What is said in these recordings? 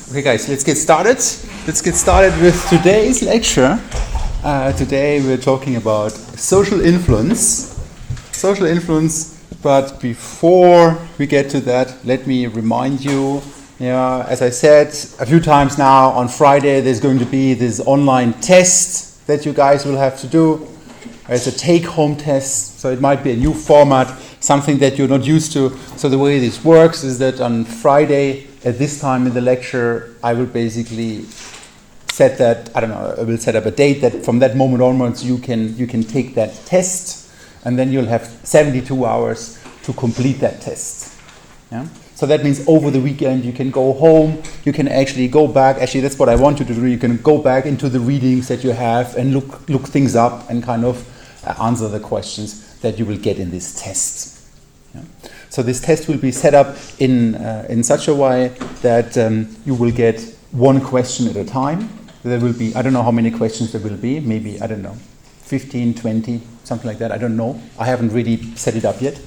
Okay guys, let's get started. Let's get started with today's lecture. Today we're talking about social influence. Social influence, but before we get to that, let me remind you, as I said a few times now, on Friday there's going to be this online test that you guys will have to do. It's a take-home test, so it might be a new format, something that you're not used to. So the way this works is that on Friday, at this time in the lecture, I will basically set that, I will set up a date that from that moment onwards you can take that test, and then you'll have 72 hours to complete that test. Yeah? So that means over the weekend you can go home, you can actually go back, actually that's what I want you to do, you can go back into the readings that you have and look things up and kind of answer the questions that you will get in this test. Yeah? So this test will be set up in such a way that you will get one question at a time. There will be, I don't know how many questions there will be, maybe, 15, 20, something like that, I don't know. I haven't really set it up yet.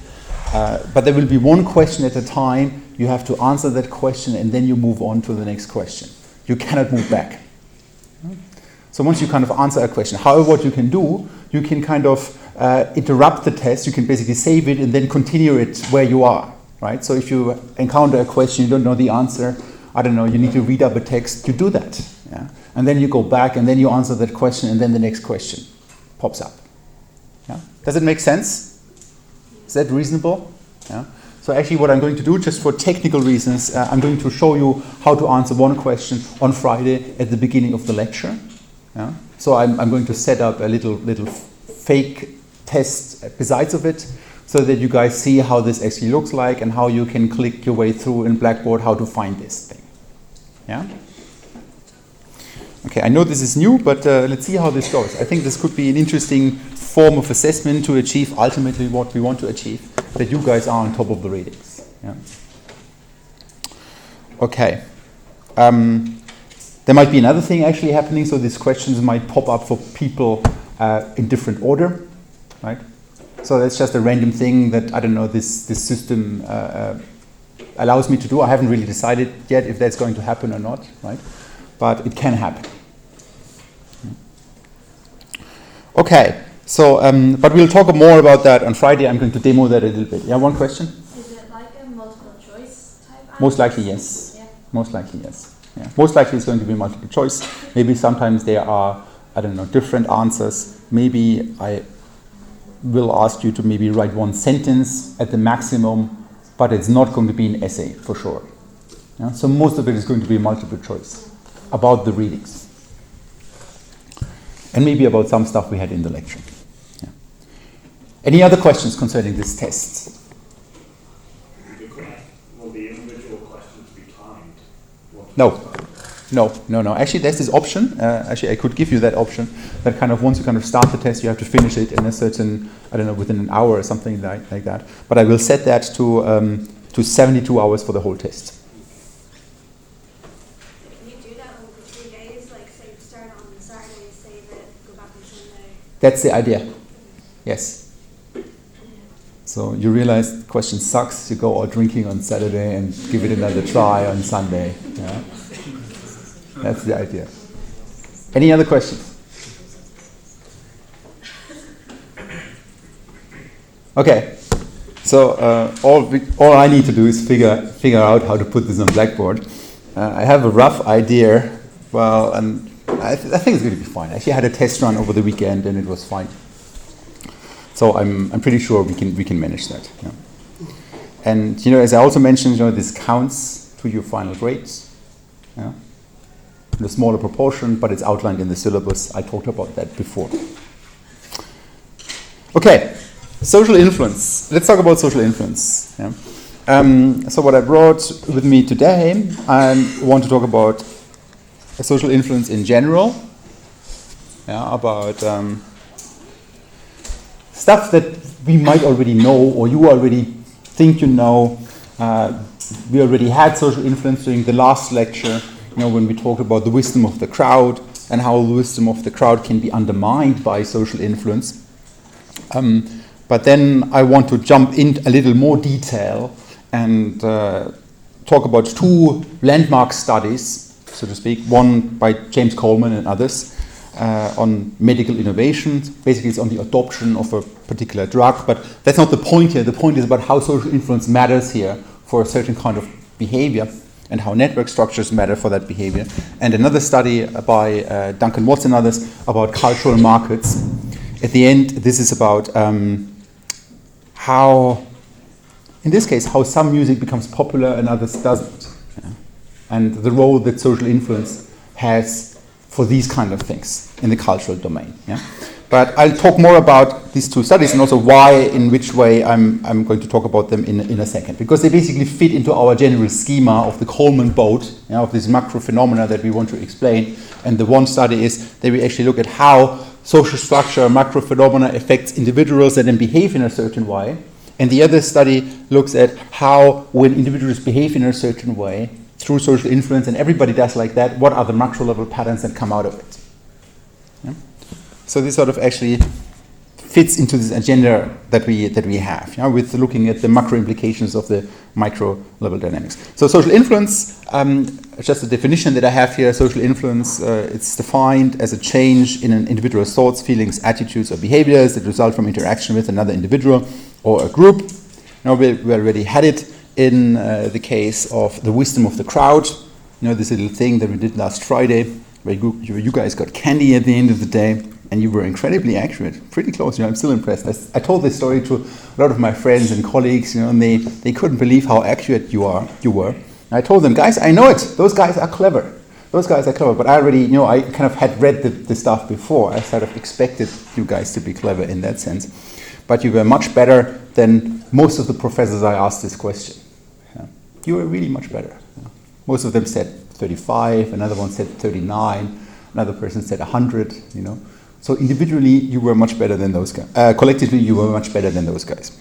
But there will be one question at a time. You have to answer that question and then you move on to the next question. You cannot move back. So once you kind of answer a question, however, what you can do, you can kind of interrupt the test, you can basically save it and then continue it where you are, right? So if you encounter a question, you don't know the answer, you need to read up a text, you do that. Yeah? And then you go back and then you answer that question and then the next question pops up. Yeah? Does it make sense? Is that reasonable? Yeah? So actually what I'm going to do, just for technical reasons, I'm going to show you how to answer one question on Friday at the beginning of the lecture. Yeah? So I'm going to set up a little fake test besides of it, so that you guys see how this actually looks like and how you can click your way through in Blackboard how to find this thing. Yeah? Okay, I know this is new, but let's see how this goes. I think this could be an interesting form of assessment to achieve ultimately what we want to achieve, that you guys are on top of the readings. Yeah? Okay. There might be another thing actually happening, so these questions might pop up for people in different order, right? So that's just a random thing that, this system allows me to do. I haven't really decided yet if that's going to happen or not, right? But it can happen. Okay, so, but we'll talk more about that on Friday. I'm going to demo that a little bit. Yeah, one question? Is it like a multiple choice type answer? Most likely, yes. Yeah. Most likely, yes. Yeah. Most likely it's going to be multiple choice. Maybe sometimes there are, different answers. Maybe I will ask you to maybe write one sentence at the maximum, but it's not going to be an essay for sure. Yeah? So most of it is going to be multiple choice about the readings. And maybe about some stuff we had in the lecture. Yeah. Any other questions concerning this test? Will the individual questions be timed? No. Actually, there's this option. I could give you that option. That kind of once you kind of start the test, you have to finish it in a certain, within an hour or something like that. But I will set that to 72 hours for the whole test. Can you do that over 3 days? Like, say, start on Saturday, save it, go back on Sunday? That's the idea. Yes. So you realize the question sucks. You go out drinking on Saturday and give it another try on Sunday. Yeah. That's the idea. Any other questions? Okay, so all I need to do is figure out how to put this on Blackboard. I have a rough idea. Well, and I think it's going to be fine. Actually, I had a test run over the weekend and it was fine. So I'm pretty sure we can manage that. Yeah. And as I also mentioned, this counts to your final grades. Yeah. In a smaller proportion, but it's outlined in the syllabus. I talked about that before. Okay, social influence. Let's talk about social influence. Yeah. So what I brought with me today, I want to talk about social influence in general. Yeah, about stuff that we might already know, or you already think you know. We already had social influence during the last lecture. When we talked about the wisdom of the crowd and how the wisdom of the crowd can be undermined by social influence. But then I want to jump in a little more detail and talk about two landmark studies so to speak. One by James Coleman and others on medical innovation. Basically, it's on the adoption of a particular drug, but that's not the point here. The point is about how social influence matters here for a certain kind of behavior and how network structures matter for that behavior. And another study by Duncan Watts and others about cultural markets. At the end, this is about how, in this case, how some music becomes popular and others doesn't. And the role that social influence has for these kind of things in the cultural domain. Yeah? But I'll talk more about these two studies and also why, in which way I'm going to talk about them in a second. Because they basically fit into our general schema of the Coleman boat, of this macro phenomena that we want to explain. And the one study is that we actually look at how social structure, macro phenomena affects individuals that then behave in a certain way. And the other study looks at how, when individuals behave in a certain way, through social influence, and everybody does like that, what are the macro level patterns that come out of it? Yeah? So this sort of actually fits into this agenda that we have, with looking at the macro implications of the micro level dynamics. So social influence, just a definition that I have here, social influence, it's defined as a change in an individual's thoughts, feelings, attitudes, or behaviors that result from interaction with another individual or a group. Now we already had it in the case of the wisdom of the crowd, this little thing that we did last Friday, where you guys got candy at the end of the day, and you were incredibly accurate, pretty close. I'm still impressed. I told this story to a lot of my friends and colleagues, and they couldn't believe how accurate you were. And I told them, guys, I know it. Those guys are clever. But I already, I kind of had read the stuff before. I sort of expected you guys to be clever in that sense. But you were much better than most of the professors I asked this question. Yeah. You were really much better. Yeah. Most of them said 35, another one said 39, another person said 100, So individually, you were much better than those guys. Collectively, you were much better than those guys.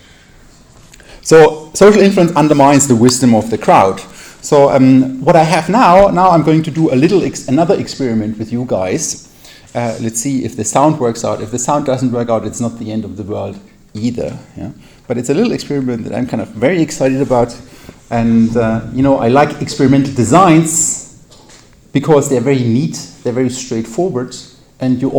So social influence undermines the wisdom of the crowd. So what I have now I'm going to do another experiment with you guys. Let's see if the sound works out. If the sound doesn't work out, it's not the end of the world either. Yeah? But it's a little experiment that I'm kind of very excited about. And, I like experimental designs because they're very neat, they're very straightforward, and you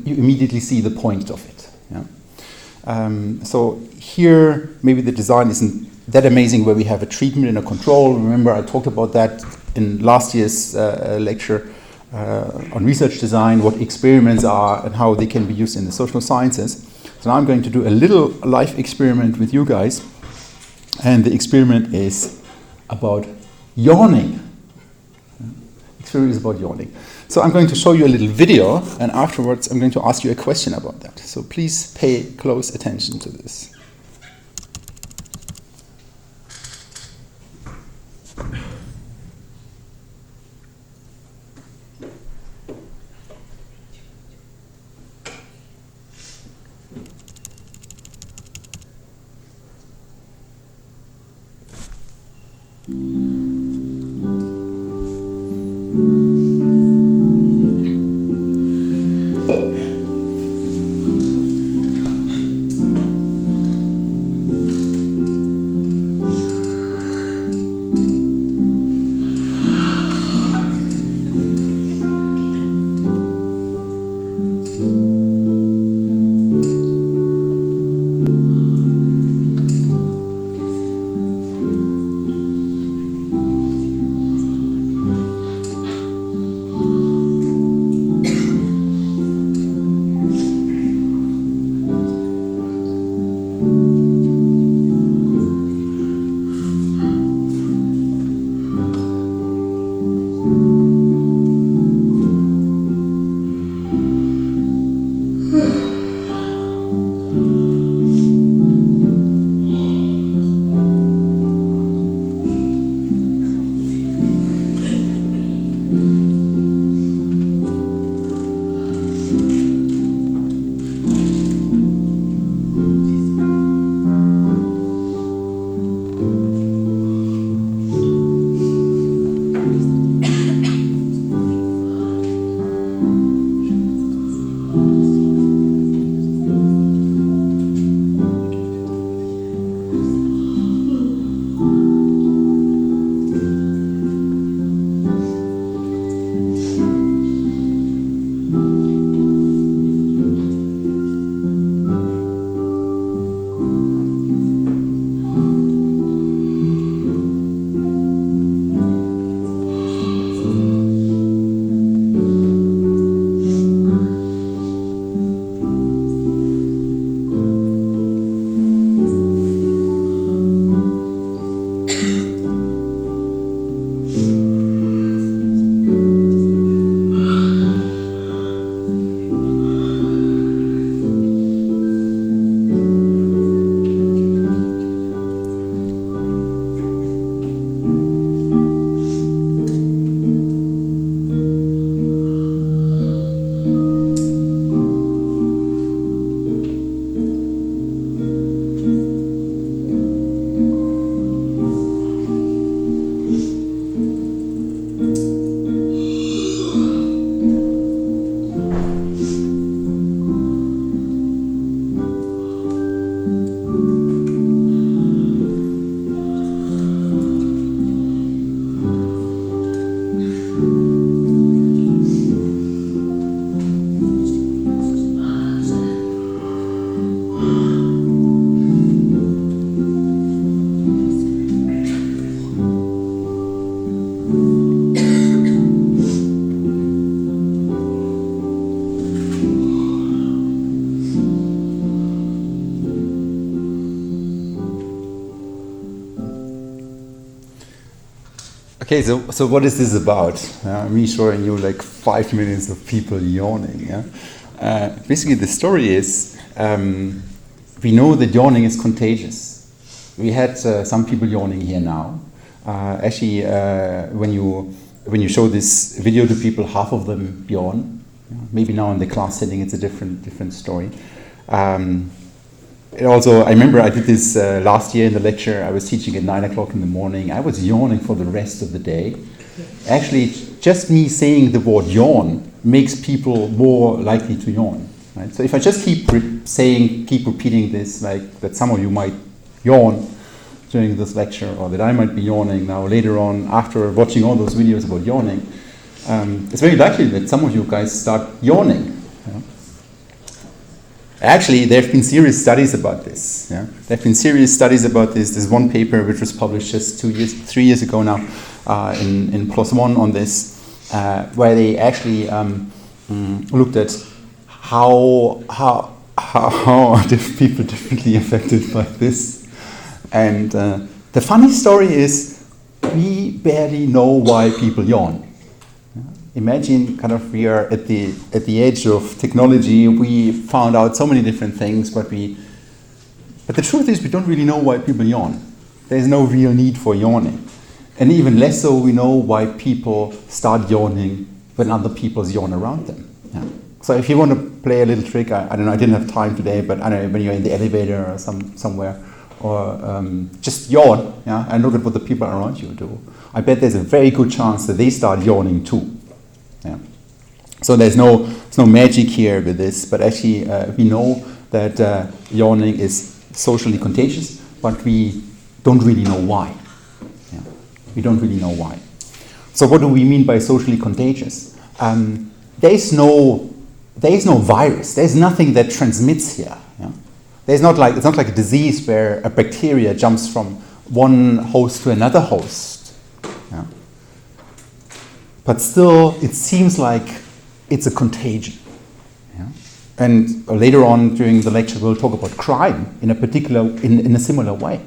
immediately see the point of it. Yeah? So here, maybe the design isn't that amazing where we have a treatment and a control. Remember, I talked about that in last year's lecture on research design, what experiments are and how they can be used in the social sciences. So now I'm going to do a little life experiment with you guys. And the experiment is about yawning. Experiment is about yawning. So I'm going to show you a little video, and afterwards I'm going to ask you a question about that. So please pay close attention to this. Okay, so what is this about? Me showing you like 5 minutes of people yawning. Yeah? Basically, the story is we know that yawning is contagious. We had some people yawning here now. Actually, when you show this video to people, half of them yawn. Maybe now in the class setting, it's a different story. Also, I remember I did this last year in the lecture. I was teaching at 9 o'clock in the morning. I was yawning for the rest of the day. Actually, just me saying the word yawn makes people more likely to yawn. Right? So if I just keep repeating this, like that some of you might yawn during this lecture, or that I might be yawning now later on after watching all those videos about yawning, it's very likely that some of you guys start yawning. Yeah? Actually, there have been serious studies about this. Yeah? There have been serious studies about this. There's one paper which was published just 3 years ago now in PLOS ONE on this, where they actually looked at how are people differently affected by this. And the funny story is we barely know why people yawn. Imagine kind of we are at the edge of technology. We found out so many different things, but the truth is we don't really know why people yawn. There's no real need for yawning. And even less so we know why people start yawning when other people yawn around them. Yeah. So if you want to play a little trick, I don't know, I didn't have time today, but I don't know, when you're in the elevator or somewhere, or just yawn, yeah, and look at what the people around you do. I bet there's a very good chance that they start yawning too. Yeah. So there's no magic here with this, but actually we know that yawning is socially contagious, but we don't really know why. Yeah. We don't really know why. So what do we mean by socially contagious? There's no virus. There's nothing that transmits here. Yeah? It's not like a disease where a bacteria jumps from one host to another host. Yeah? But still, it seems like it's a contagion. Yeah? And later on during the lecture, we'll talk about crime in a similar way.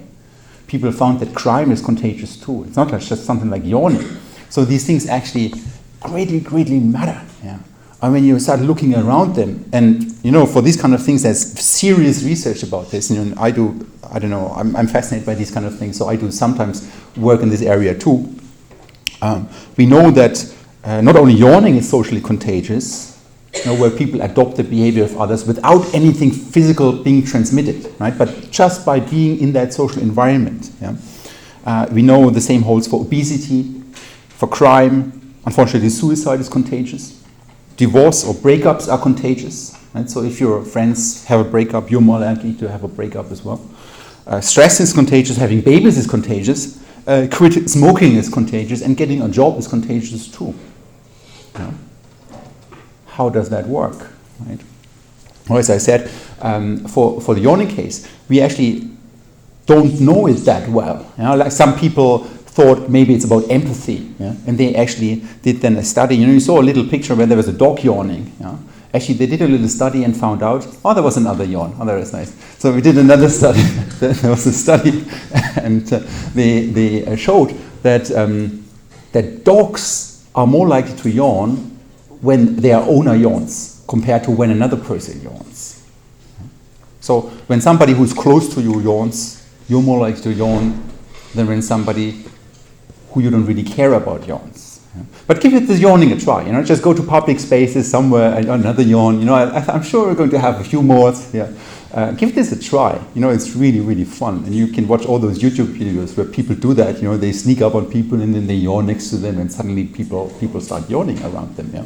People found that crime is contagious too. It's not just something like yawning. So these things actually greatly matter. Yeah? And when you start looking around them, and for these kind of things, there's serious research about this. And I'm fascinated by these kind of things, so I do sometimes work in this area too. We know that not only yawning is socially contagious, where people adopt the behavior of others without anything physical being transmitted, right? But just by being in that social environment. Yeah? We know the same holds for obesity, for crime. Unfortunately, suicide is contagious. Divorce or breakups are contagious. Right? So if your friends have a breakup, you're more likely to have a breakup as well. Stress is contagious. Having babies is contagious. Smoking is contagious, and getting a job is contagious too. Yeah. How does that work? Right? Well, as I said, for the yawning case, we actually don't know it that well. Like some people thought maybe it's about empathy, yeah? And they actually did then a study. You saw a little picture where there was a dog yawning. Yeah? Actually, they did a little study and found out, there was another yawn. That was nice. So we did another study. There was a study, and they showed that dogs are more likely to yawn when their owner yawns compared to when another person yawns. So when somebody who's close to you yawns, you're more likely to yawn than when somebody who you don't really care about yawns. Yeah. But give it the yawning a try. Just go to public spaces somewhere and another yawn. I'm sure we're going to have a few more. Yeah. Give this a try. It's really fun, and you can watch all those YouTube videos where people do that. They sneak up on people and then they yawn next to them, and suddenly people start yawning around them. Yeah.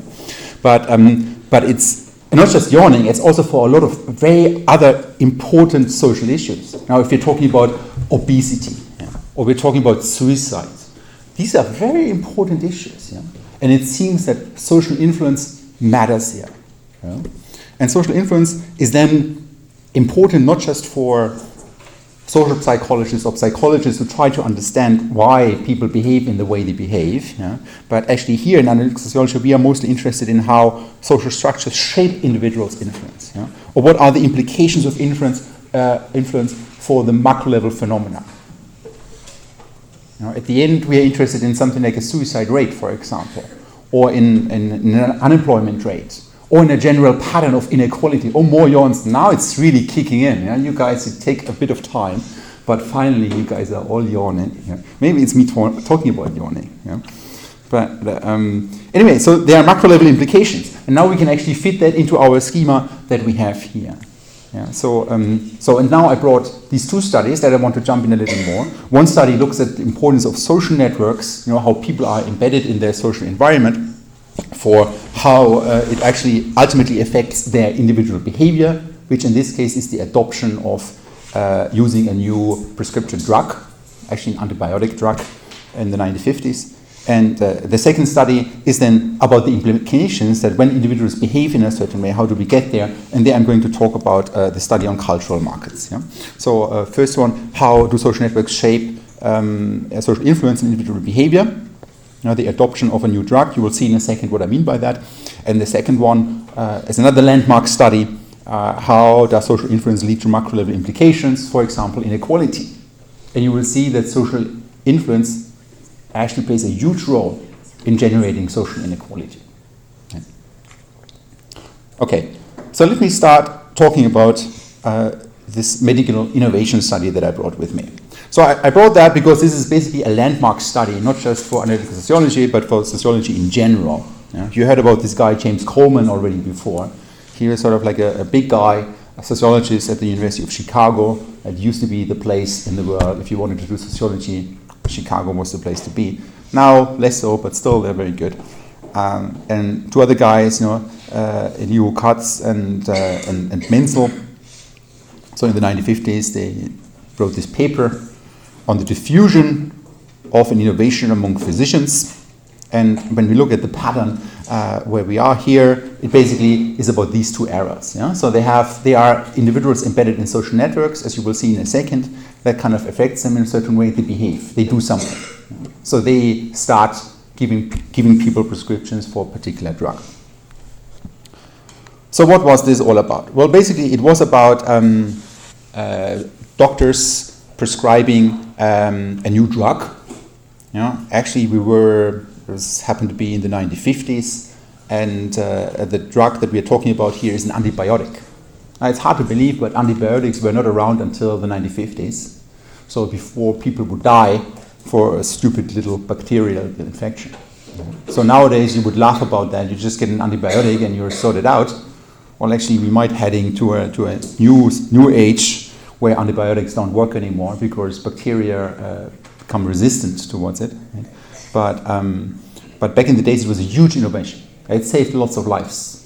But it's not just yawning. It's also for a lot of very other important social issues. Now, if you're talking about obesity, yeah, or we're talking about suicide. These are very important issues, yeah? And it seems that social influence matters here. Yeah? And social influence is then important not just for social psychologists or psychologists who try to understand why people behave in the way they behave, yeah? But actually here in analytic sociology we are mostly interested in how social structures shape individuals' influence, yeah? Or what are the implications of influence for the macro level phenomena. At the end, we are interested in something like a suicide rate, for example, or in an unemployment rate, or in a general pattern of inequality, or more yawns. Now it's really kicking in. You guys, it take a bit of time, but finally you guys are all yawning. Maybe it's me talking about yawning. But anyway, so there are macro level implications, and now we can actually fit that into our schema that we have here. And now I brought these two studies that I want to jump in a little more. One study looks at the importance of social networks, how people are embedded in their social environment, for how it actually ultimately affects their individual behavior, which in this case is the adoption of using a new prescription drug, actually an antibiotic drug in the 1950s. And the second study is then about the implications that when individuals behave in a certain way, how do we get there? And there I'm going to talk about the study on cultural markets. So first one, how do social networks shape social influence in individual behavior? The adoption of a new drug. You will see in a second what I mean by that. And the second one is another landmark study. How does social influence lead to macro level implications? For example, inequality. And you will see that social influence actually plays a huge role in generating social inequality. Okay, so let me start talking about this medical innovation study that I brought with me. So I brought that because this is basically a landmark study, not just for analytical sociology, but for sociology in general. You heard about this guy, James Coleman, already before. He was sort of like a big guy, a sociologist at the University of Chicago. It used to be the place in the world, if you wanted to do sociology, Chicago was the place to be. Now, less so, but still they're very good. And two other guys, Leo Katz and Menzel. So in the 1950s, they wrote this paper on the diffusion of an innovation among physicians. And when we look at the pattern where we are here, it basically is about these two eras. So they are individuals embedded in social networks, as you will see in a second. That kind of affects them in a certain way. They behave. They do something. So they start giving people prescriptions for a particular drug. So what was this all about? Well, basically it was about doctors prescribing a new drug. Actually, this happened to be in the 1950s, and the drug that we are talking about here is an antibiotic. Now, it's hard to believe, but antibiotics were not around until the 1950s. So before people would die for a stupid little bacterial infection. So nowadays you would laugh about that. You just get an antibiotic and you're sorted out. Well, actually, we might heading to a new age where antibiotics don't work anymore because bacteria become resistant towards it. But back in the days, it was a huge innovation. It saved lots of lives.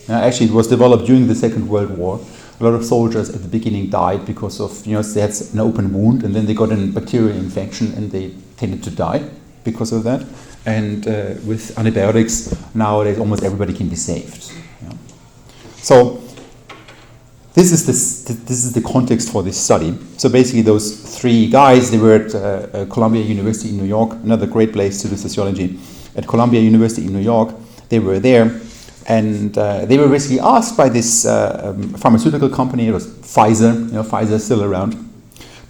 Actually, it was developed during the Second World War. A lot of soldiers at the beginning died because of, they had an open wound, and then they got a bacterial infection and they tended to die because of that. And with antibiotics, nowadays almost everybody can be saved. So this is the context for this study. So basically those three guys, they were at Columbia University in New York, another great place to do sociology. At Columbia University in New York, they were there. And they were basically asked by this pharmaceutical company, it was Pfizer, Pfizer is still around,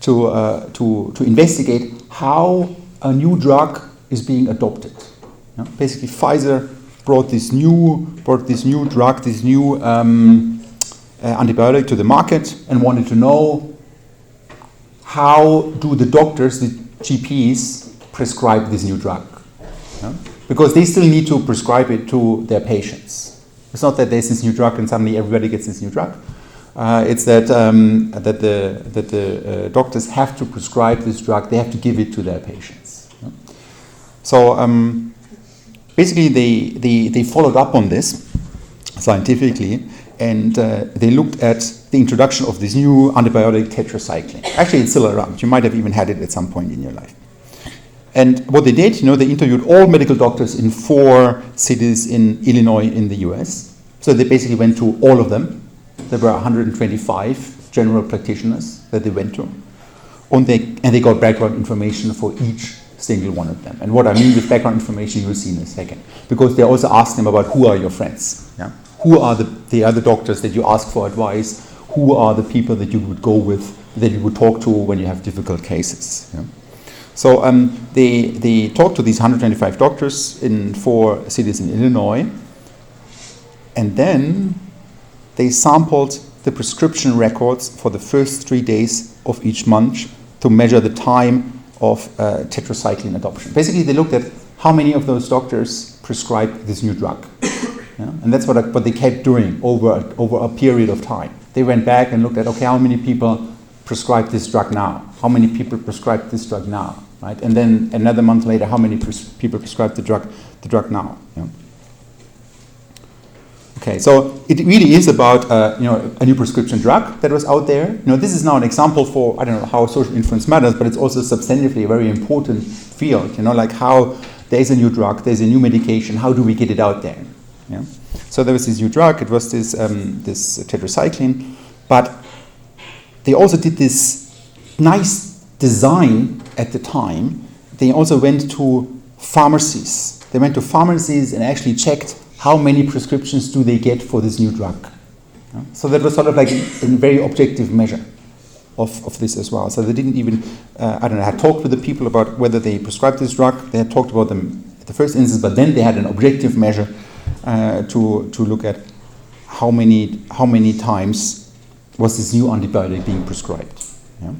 to investigate how a new drug is being adopted. Basically, Pfizer brought this new drug, this new antibiotic to the market, and wanted to know how do the doctors, the GPs, prescribe this new drug. Because they still need to prescribe it to their patients. It's not that there's this new drug and suddenly everybody gets this new drug. It's that the doctors have to prescribe this drug. They have to give it to their patients. So basically, they followed up on this scientifically, and they looked at the introduction of this new antibiotic tetracycline. Actually, it's still around. You might have even had it at some point in your life. And what they did, they interviewed all medical doctors in 4 cities in Illinois in the US. So they basically went to all of them. There were 125 general practitioners that they went to. And they got background information for each single one of them. And what I mean with background information, you'll see in a second. Because they also asked them about who are your friends. Who are the other doctors that you ask for advice? Who are the people that you would go with, that you would talk to when you have difficult cases? So they talked to these 125 doctors in 4 cities in Illinois, and then they sampled the prescription records for the first 3 days of each month to measure the time of tetracycline adoption. Basically, they looked at how many of those doctors prescribed this new drug. Yeah? And that's what they kept doing over a period of time. They went back and looked at, okay, how many people prescribe this drug now? How many people prescribe this drug now? Right? And then another month later, how many people prescribe the drug now? Yeah? Okay, so it really is about a new prescription drug that was out there. This is now an example for, I don't know how social influence matters, but it's also substantively a very important field. Like how there's a new drug, there's a new medication. How do we get it out there? Yeah? So there was this new drug. It was this tetracycline, but they also did this nice design at the time. They also went to pharmacies. They went to pharmacies and actually checked how many prescriptions do they get for this new drug. Yeah? So that was sort of like a very objective measure of this as well. So they didn't even, had talked with the people about whether they prescribed this drug. They had talked about them at the first instance, but then they had an objective measure to look at how many times was this new antibiotic being prescribed. Yeah?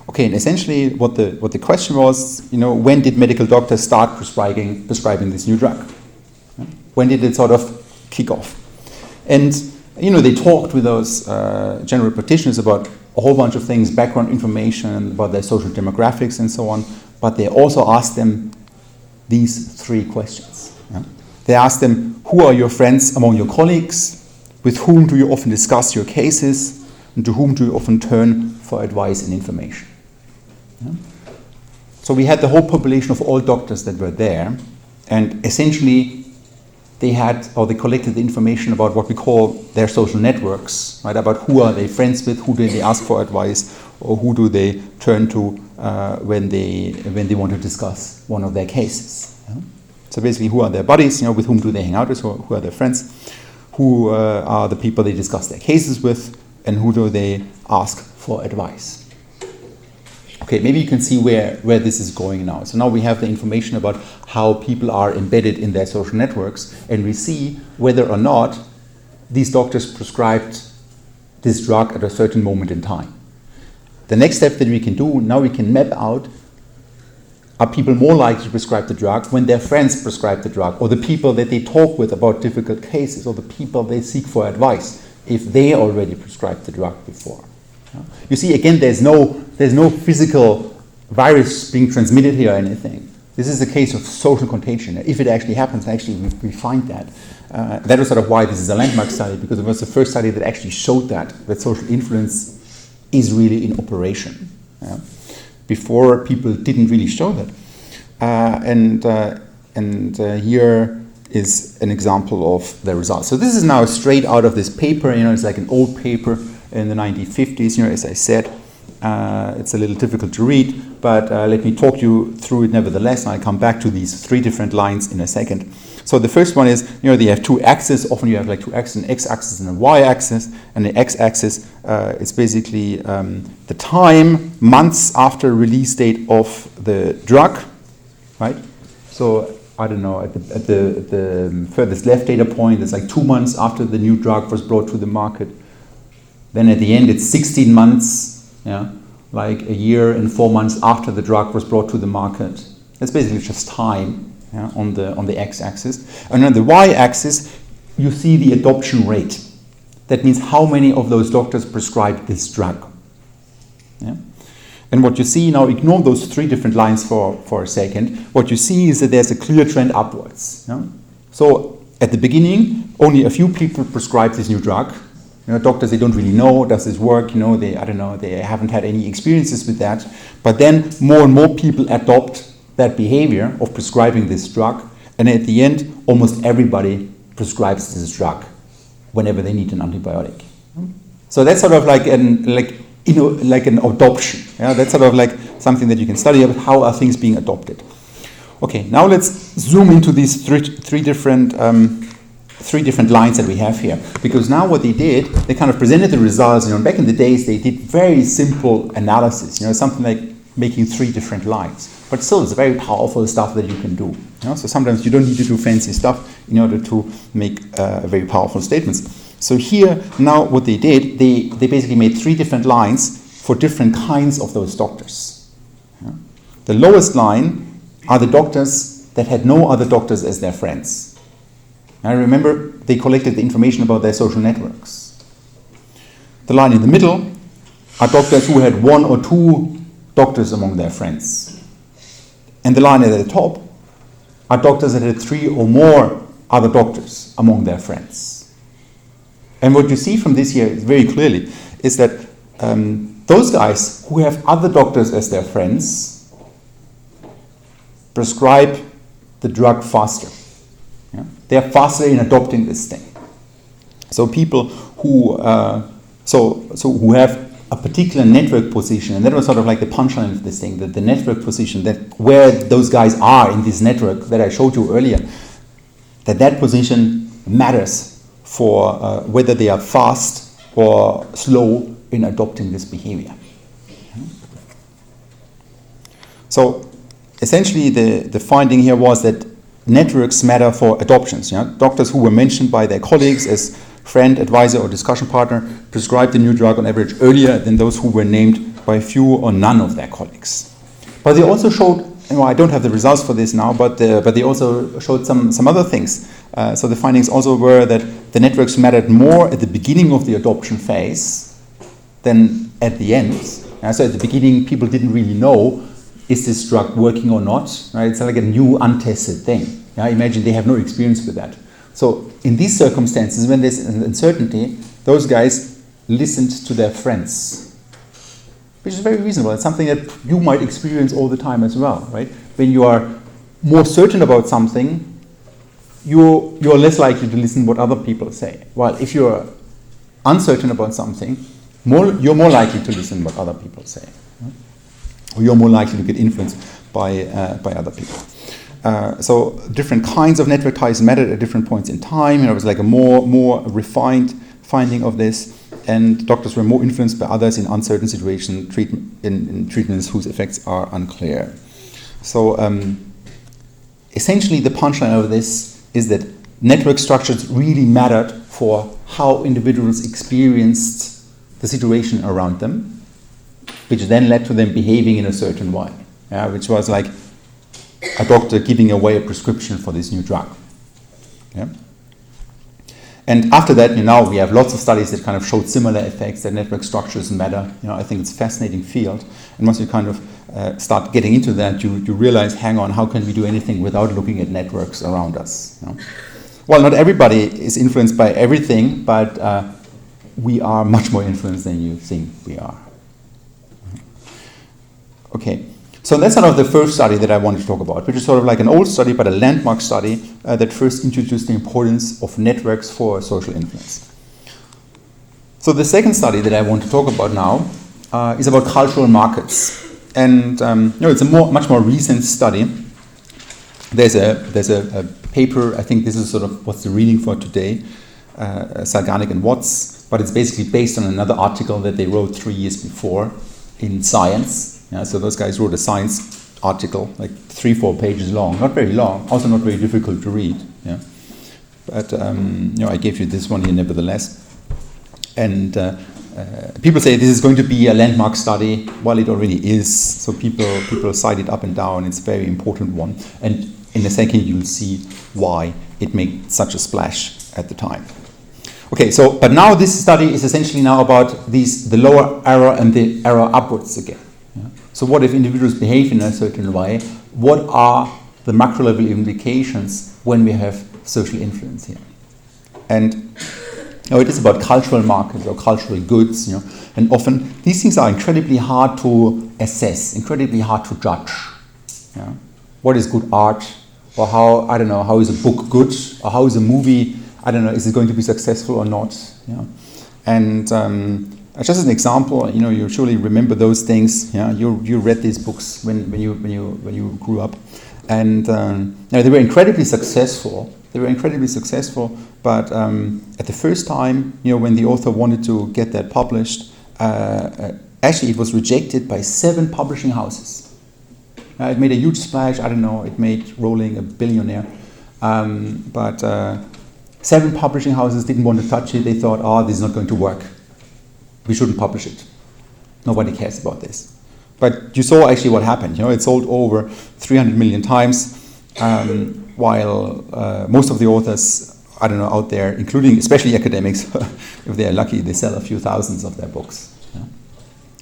Okay, and essentially what the question was, when did medical doctors start prescribing this new drug? Yeah? When did it sort of kick off? And they talked with those general practitioners about a whole bunch of things, background information about their social demographics and so on, but they also asked them these 3 questions. Yeah? They asked them, who are your friends among your colleagues? With whom do you often discuss your cases? And to whom do you often turn for advice and information? Yeah? So we had the whole population of all doctors that were there, and essentially they collected the information about what we call their social networks, right? About who are they friends with, who do they ask for advice, or who do they turn to when they want to discuss one of their cases. Yeah? So basically, who are their buddies? With whom do they hang out with? Who are their friends? Who are the people they discuss their cases with, and who do they ask for advice? Okay, maybe you can see where this is going now. So now we have the information about how people are embedded in their social networks, and we see whether or not these doctors prescribed this drug at a certain moment in time. The next step that we can do, now we can map out, are people more likely to prescribe the drug when their friends prescribe the drug, or the people that they talk with about difficult cases, or the people they seek for advice, if they already prescribed the drug before. You see, again, there's no physical virus being transmitted here or anything. This is a case of social contagion. If it actually happens, we find that. That was sort of why this is a landmark study, because it was the first study that actually showed that social influence is really in operation. Yeah? Before, people didn't really show that. And here is an example of the results. So this is now straight out of this paper. It's like an old paper in the 1950s. As I said, it's a little difficult to read, but let me talk you through it nevertheless. I'll come back to these 3 different lines in a second. So the first one is, they have 2 axes. Often you have like 2 axes, an x-axis and a y-axis. And the x-axis is basically the time, months after release date of the drug, right? So I don't know, at the furthest left data point, it's like 2 months after the new drug was brought to the market. Then at the end, it's 16 months, like a year and 4 months after the drug was brought to the market. That's basically just time. Yeah, on the x-axis. And on the y-axis, you see the adoption rate. That means how many of those doctors prescribed this drug. Yeah? And what you see, now ignore those 3 different lines for a second. What you see is that there's a clear trend upwards. Yeah? So at the beginning, only a few people prescribed this new drug. Doctors, they don't really know, does this work? They haven't had any experiences with that. But then more and more people adopt that behavior of prescribing this drug, and at the end, almost everybody prescribes this drug whenever they need an antibiotic. So that's sort of like an adoption. Yeah, that's sort of like something that you can study about. How are things being adopted? Okay, now let's zoom into these three different three different lines that we have here. Because now what they did, they kind of presented the results. Back in the days, they did very simple analysis. Something like making three different lines. But still, it's very powerful stuff that you can do. So sometimes you don't need to do fancy stuff in order to make very powerful statements. So here, now what they did, they basically made three different lines for different kinds of those doctors. The lowest line are the doctors that had no other doctors as their friends. Now remember, they collected the information about their social networks. The line in the middle are doctors who had one or two doctors among their friends. And the line at the top are doctors that had three or more other doctors among their friends. And what you see from this here very clearly is that those guys who have other doctors as their friends prescribe the drug faster. They are faster in adopting this thing. So people who who have a particular network position, and that was sort of like the punchline of this thing, that the network position, that where those guys are in this network that I showed you earlier, that position matters for whether they are fast or slow in adopting this behavior. So essentially the finding here was that networks matter for adoptions. Doctors who were mentioned by their colleagues as friend, advisor, or discussion partner prescribed the new drug on average earlier than those who were named by few or none of their colleagues. But they also showed, I don't have the results for this now, but they also showed some other things. So the findings also were that the networks mattered more at the beginning of the adoption phase than at the end. So at the beginning, people didn't really know, is this drug working or not? Right? It's like a new untested thing. Imagine they have no experience with that. So in these circumstances, when there's uncertainty, those guys listened to their friends, which is very reasonable. It's something that you might experience all the time as well, right? When you are more certain about something, you're less likely to listen to what other people say. While if you're uncertain about something, you're more likely to listen to what other people say. Right? Or you're more likely to get influenced by other people. So different kinds of network ties mattered at different points in time. It was like a more refined finding of this, and doctors were more influenced by others in uncertain situations, in treatments whose effects are unclear. So essentially the punchline of this is that network structures really mattered for how individuals experienced the situation around them, which then led to them behaving in a certain way, which was like a doctor giving away a prescription for this new drug. And after that, we have lots of studies that kind of showed similar effects, that network structures matter. I think it's a fascinating field. And once you kind of start getting into that, you realize, hang on, how can we do anything without looking at networks around us? Well, not everybody is influenced by everything, but we are much more influenced than you think we are. Okay. So that's sort of the first study that I wanted to talk about, which is sort of like an old study, but a landmark study that first introduced the importance of networks for social influence. So the second study that I want to talk about now is about cultural markets. And it's a much more recent study. There's a paper, I think this is sort of what's the reading for today, Salganik and Watts, but it's basically based on another article that they wrote 3 years before in Science. So those guys wrote a science article, like 3-4 pages long, not very long, also not very difficult to read. But I gave you this one here nevertheless. And people say this is going to be a landmark study. Well, it already is. So people cite it up and down. It's a very important one. And in a second, you'll see why it made such a splash at the time. Okay, but now this study is essentially now about the lower arrow and the arrow upwards again. So what if individuals behave in a certain way? What are the macro level implications when we have social influence here? And it is about cultural markets or cultural goods, and often these things are incredibly hard to assess, incredibly hard to judge. What is good art? Or how is a book good? Or how is a movie, is it going to be successful or not? And just as an example, you surely remember those things. You read these books when you grew up, and they were incredibly successful They were incredibly successful, but at the first time, when the author wanted to get that published, actually it was rejected by 7 publishing houses. It made a huge splash. I don't know, it made Rowling a billionaire. But 7 publishing houses didn't want to touch it. They thought, this is not going to work. We shouldn't publish it. Nobody cares about this. But you saw actually what happened. It sold over 300 million times, while most of the authors, I don't know, out there, including especially academics, if they're lucky, they sell a few thousands of their books.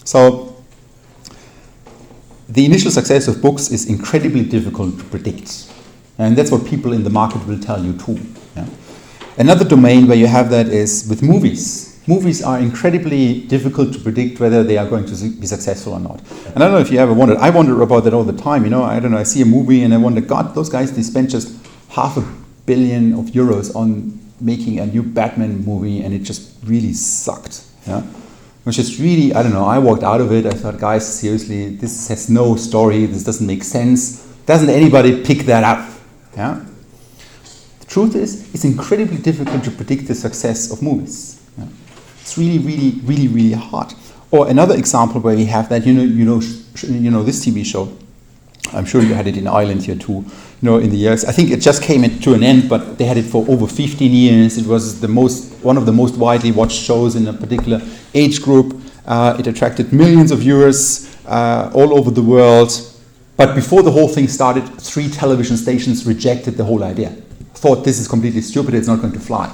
So the initial success of books is incredibly difficult to predict. And that's what people in the market will tell you too. Another domain where you have that is with movies. Movies are incredibly difficult to predict whether they are going to be successful or not. And I don't know if you ever wondered. I wonder about that all the time. I don't know. I see a movie and I wonder, God, those guys, they spent just €500 million on making a new Batman movie, and it just really sucked. It was just really, I don't know. I walked out of it. I thought, guys, seriously, this has no story. This doesn't make sense. Doesn't anybody pick that up? The truth is, it's incredibly difficult to predict the success of movies. It's really, really, really, really hard. Or another example where we have that, this TV show. I'm sure you had it in Ireland here too. In the years, I think it just came to an end, but they had it for over 15 years. It was one of the most widely watched shows in a particular age group. It attracted millions of viewers all over the world. But before the whole thing started, 3 television stations rejected the whole idea. Thought this is completely stupid. It's not going to fly.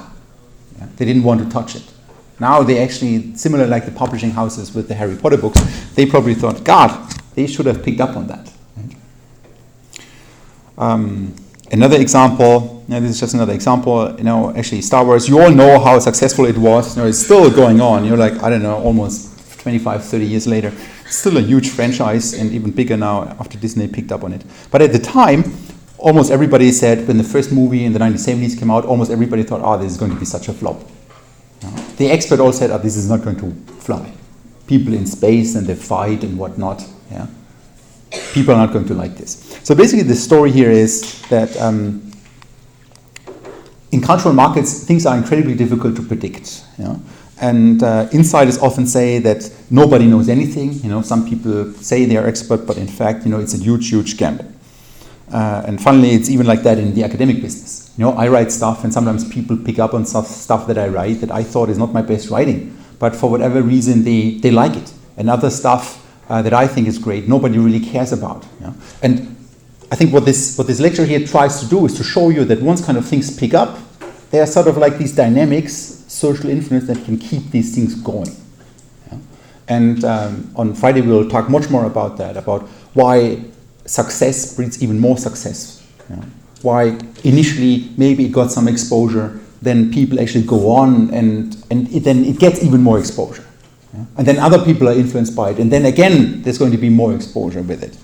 They didn't want to touch it. Now they actually, similar like the publishing houses with the Harry Potter books, they probably thought, God, they should have picked up on that. Another example, this is just another example, actually Star Wars, you all know how successful it was. It's still going on. You're like, I don't know, almost 25, 30 years later. It's still a huge franchise and even bigger now after Disney picked up on it. But at the time, almost everybody said, when the first movie in the 1970s came out, almost everybody thought, this is going to be such a flop. The expert all said, this is not going to fly. People in space and they fight and whatnot. People are not going to like this. So basically the story here is that in cultural markets, things are incredibly difficult to predict. And insiders often say that nobody knows anything. Some people say they are expert, but in fact, it's a huge, huge gamble. And finally, it's even like that in the academic business. I write stuff, and sometimes people pick up on stuff that I write that I thought is not my best writing. But for whatever reason, they like it. And other stuff that I think is great, nobody really cares about. And I think what this lecture here tries to do is to show you that once kind of things pick up, they are sort of like these dynamics, social influence that can keep these things going. And on Friday, we'll talk much more about that, about why success breeds even more success. Why initially maybe it got some exposure, then people actually go on and then it gets even more exposure. And then other people are influenced by it, and then again there's going to be more exposure with it.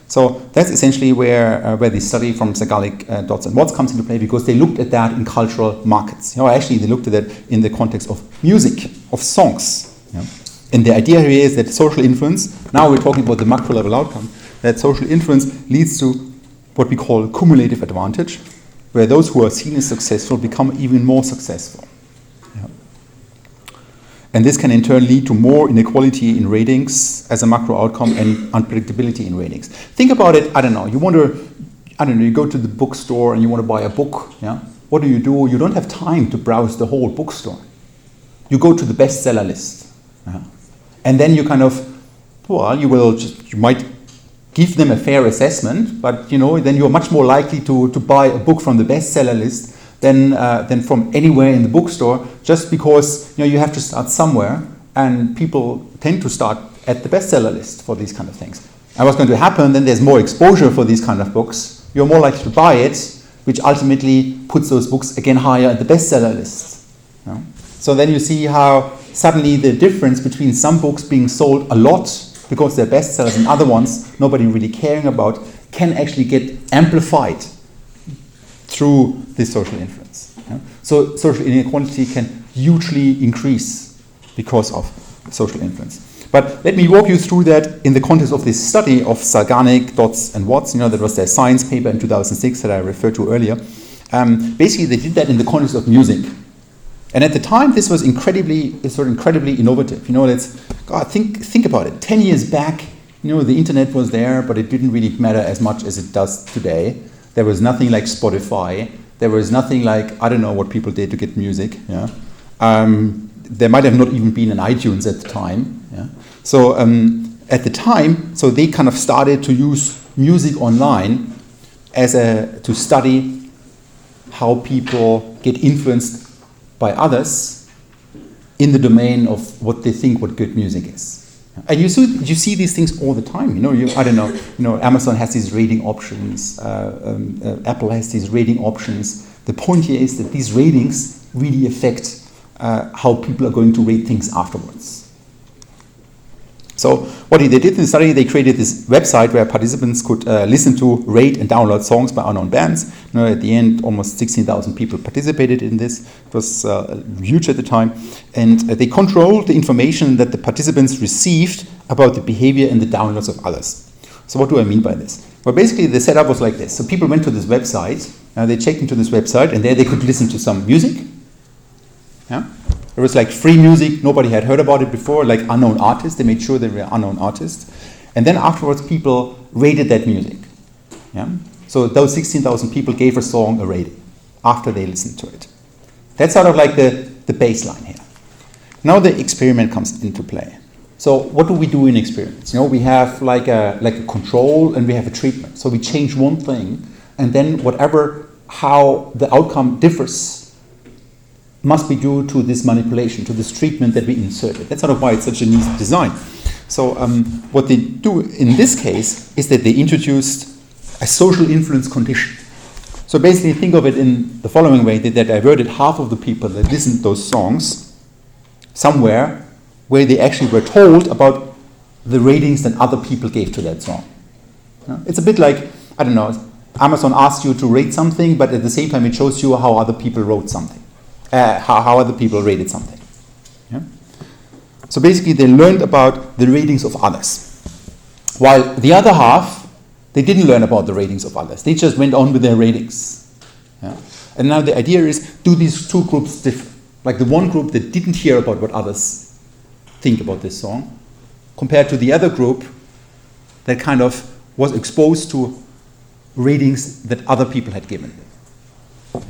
So that's essentially where the study from Zegalik, Dodds and Watts comes into play, because they looked at that in cultural markets. Actually they looked at that in the context of music, of songs. And the idea here is that social influence, now we're talking about the macro level outcome, that social influence leads to what we call cumulative advantage, where those who are seen as successful become even more successful. And this can in turn lead to more inequality in ratings as a macro outcome and unpredictability in ratings. Think about it, you go to the bookstore and you want to buy a book. What do? You don't have time to browse the whole bookstore. You go to the bestseller list. And then you you might give them a fair assessment, but then you're much more likely to buy a book from the bestseller list than from anywhere in the bookstore, just because you have to start somewhere, and people tend to start at the bestseller list for these kind of things. And what's going to happen, then there's more exposure for these kind of books. You're more likely to buy it, which ultimately puts those books again higher at the bestseller list. So then you see how suddenly the difference between some books being sold a lot because they're bestsellers and other ones nobody really caring about can actually get amplified through this social influence. So social inequality can hugely increase because of social influence. But let me walk you through that in the context of this study of Zegalik, Dodds and Watts. That was their science paper in 2006 that I referred to earlier. basically they did that in the context of music. And at the time, this was incredibly innovative. Think about it. 10 years back, the internet was there, but it didn't really matter as much as it does today. There was nothing like Spotify. There was nothing like, I don't know what people did to get music. Yeah. There might have not even been an iTunes at the time. Yeah. So at the time, so they kind of started to use music online to study how people get influenced by others in the domain of what they think what good music is. And you see these things all the time. I don't know. Amazon has these rating options. Apple has these rating options. The point here is that these ratings really affect how people are going to rate things afterwards. So what they did in the study, they created this website where participants could listen to, rate, and download songs by unknown bands. At the end, almost 16,000 people participated in this. It was huge at the time. And they controlled the information that the participants received about the behavior and the downloads of others. So what do I mean by this? Well, basically, the setup was like this. So people went to this website, they checked into this website, and there they could listen to some music. Yeah? It was like free music, nobody had heard about it before, like unknown artists. They made sure they were unknown artists. And then afterwards, people rated that music. Yeah? So those 16,000 people gave a song a rating after they listened to it. That's sort of like the baseline here. Now the experiment comes into play. So what do we do in experiments? We have like a control and we have a treatment. So we change one thing, and then how the outcome differs must be due to this manipulation, to this treatment that we inserted. That's sort of why it's such a neat design. So what they do in this case is that they introduced a social influence condition. So basically think of it in the following way, that they diverted half of the people that listened to those songs somewhere where they actually were told about the ratings that other people gave to that song. It's a bit like, I don't know, Amazon asks you to rate something, but at the same time it shows you how other people wrote something. How other people rated something. Yeah? So basically they learned about the ratings of others. While the other half, they didn't learn about the ratings of others. They just went on with their ratings. Yeah? And now the idea is, do these two groups differ? Like the one group that didn't hear about what others think about this song, compared to the other group that kind of was exposed to ratings that other people had given. Yeah?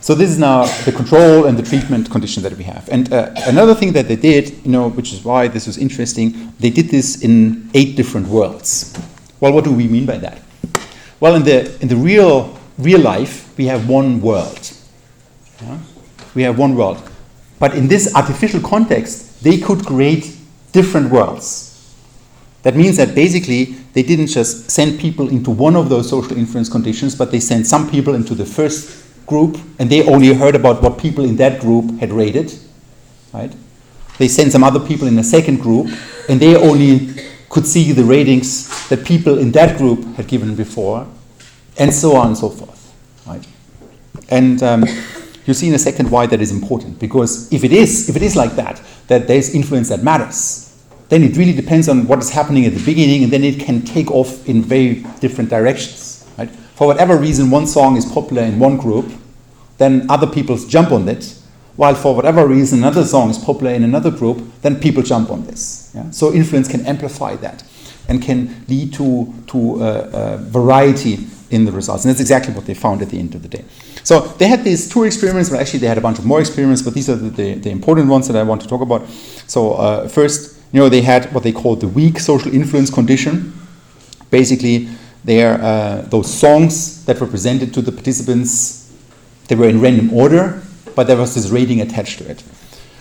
So this is now the control and the treatment condition that we have. And another thing that they did, which is why this was interesting, they did this in 8 different worlds. Well, what do we mean by that? Well, in the real life, we have one world. Yeah? We have one world. But in this artificial context, they could create different worlds. That means that basically they didn't just send people into one of those social influence conditions, but they sent some people into the first group, and they only heard about what people in that group had rated, right? They sent some other people in a second group, and they only could see the ratings that people in that group had given before, and so on and so forth, right? And you'll see in a second why that is important, because if it is like that there's influence that matters, then it really depends on what is happening at the beginning, and then it can take off in very different directions, right? For whatever reason, one song is popular in one group, then other people jump on it, while for whatever reason another song is popular in another group, then people jump on this. Yeah? So influence can amplify that and can lead to variety in the results. And that's exactly what they found at the end of the day. So they had these 2 experiments, but actually they had a bunch of more experiments, but these are the important ones that I want to talk about. So first, they had what they called the weak social influence condition. Basically, those songs that were presented to the participants, they were in random order, but there was this rating attached to it.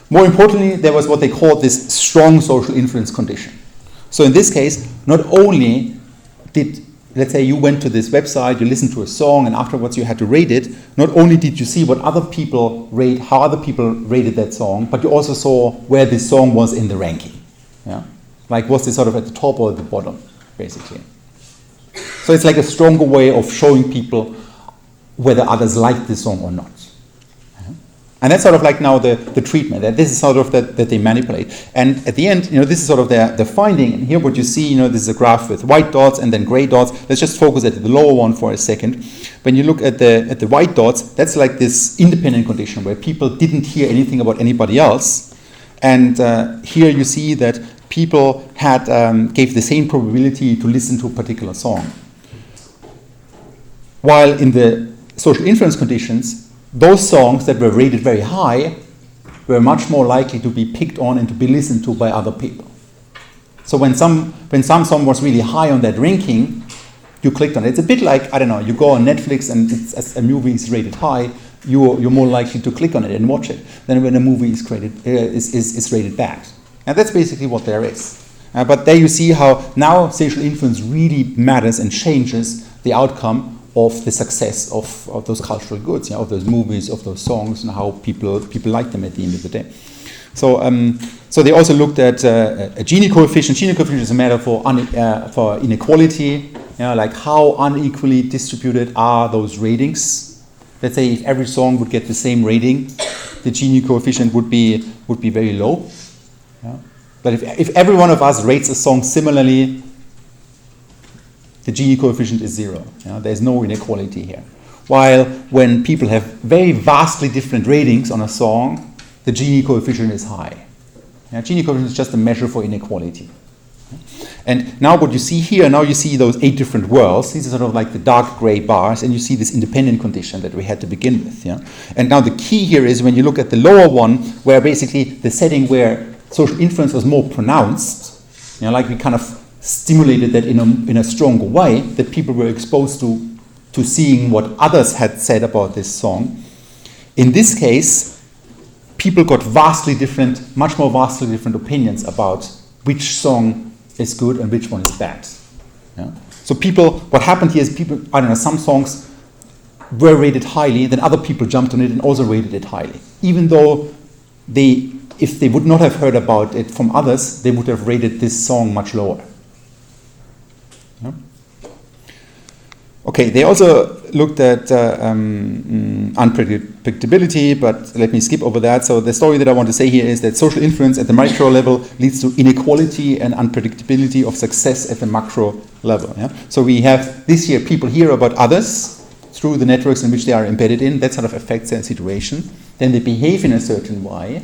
More importantly, there was what they called this strong social influence condition. So in this case, not only did, let's say you went to this website, you listened to a song, and afterwards you had to rate it, not only did you see what other people rate, how other people rated that song, but you also saw where this song was in the ranking. Yeah? Like, was this sort of at the top or at the bottom, basically. So it's like a stronger way of showing people whether others like this song or not. And that's sort of like now the treatment. That this is sort of that they manipulate. And at the end, this is sort of their finding. And here what you see, this is a graph with white dots and then gray dots. Let's just focus at the lower one for a second. When you look at the white dots, that's like this independent condition where people didn't hear anything about anybody else. And here you see that people had gave the same probability to listen to a particular song. While in the social influence conditions, those songs that were rated very high were much more likely to be picked on and to be listened to by other people. So when some song was really high on that ranking, you clicked on it. It's a bit like, I don't know, you go on Netflix and as a movie is rated high, you're more likely to click on it and watch it than when a movie is rated bad. And that's basically what there is. But there you see how now social influence really matters and changes the outcome of the success of those cultural goods, of those movies, of those songs, and how people like them at the end of the day. So they also looked at a Gini coefficient. Gini coefficient is a matter for inequality, like how unequally distributed are those ratings. Let's say if every song would get the same rating, the Gini coefficient would be very low. But if every one of us rates a song similarly, the Gini coefficient is 0. There's no inequality here. While when people have very vastly different ratings on a song, the Gini coefficient is high. Gini coefficient is just a measure for inequality. And now what you see here, now you see those 8 different worlds. These are sort of like the dark gray bars, and you see this independent condition that we had to begin with. And now the key here is when you look at the lower one, where basically the setting where social influence was more pronounced, like we kind of stimulated that in a stronger way, that people were exposed to seeing what others had said about this song. In this case, people got much more vastly different opinions about which song is good and which one is bad. So what happened here is some songs were rated highly, then other people jumped on it and also rated it highly. Even though if they would not have heard about it from others, they would have rated this song much lower. Okay, they also looked at unpredictability, but let me skip over that. So the story that I want to say here is that social influence at the micro level leads to inequality and unpredictability of success at the macro level. So we have this year people hear about others through the networks in which they are embedded in. That sort of affects their situation. Then they behave in a certain way.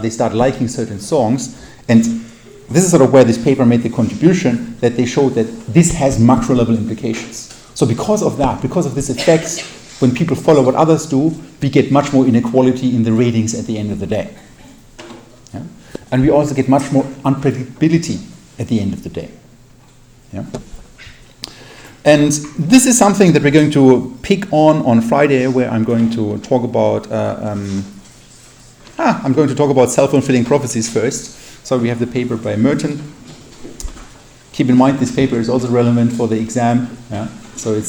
They start liking certain songs, and this is sort of where this paper made the contribution that they showed that this has macro level implications. So because of that, because of this effect, when people follow what others do, we get much more inequality in the ratings at the end of the day. And we also get much more unpredictability at the end of the day. And this is something that we're going to pick on Friday, where I'm going to talk about self-fulfilling prophecies first. So we have the paper by Merton. Keep in mind this paper is also relevant for the exam. So you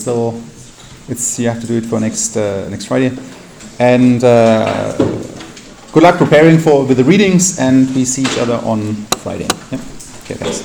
have to do it for next Friday. And good luck preparing with the readings, and we see each other on Friday. Okay, thanks.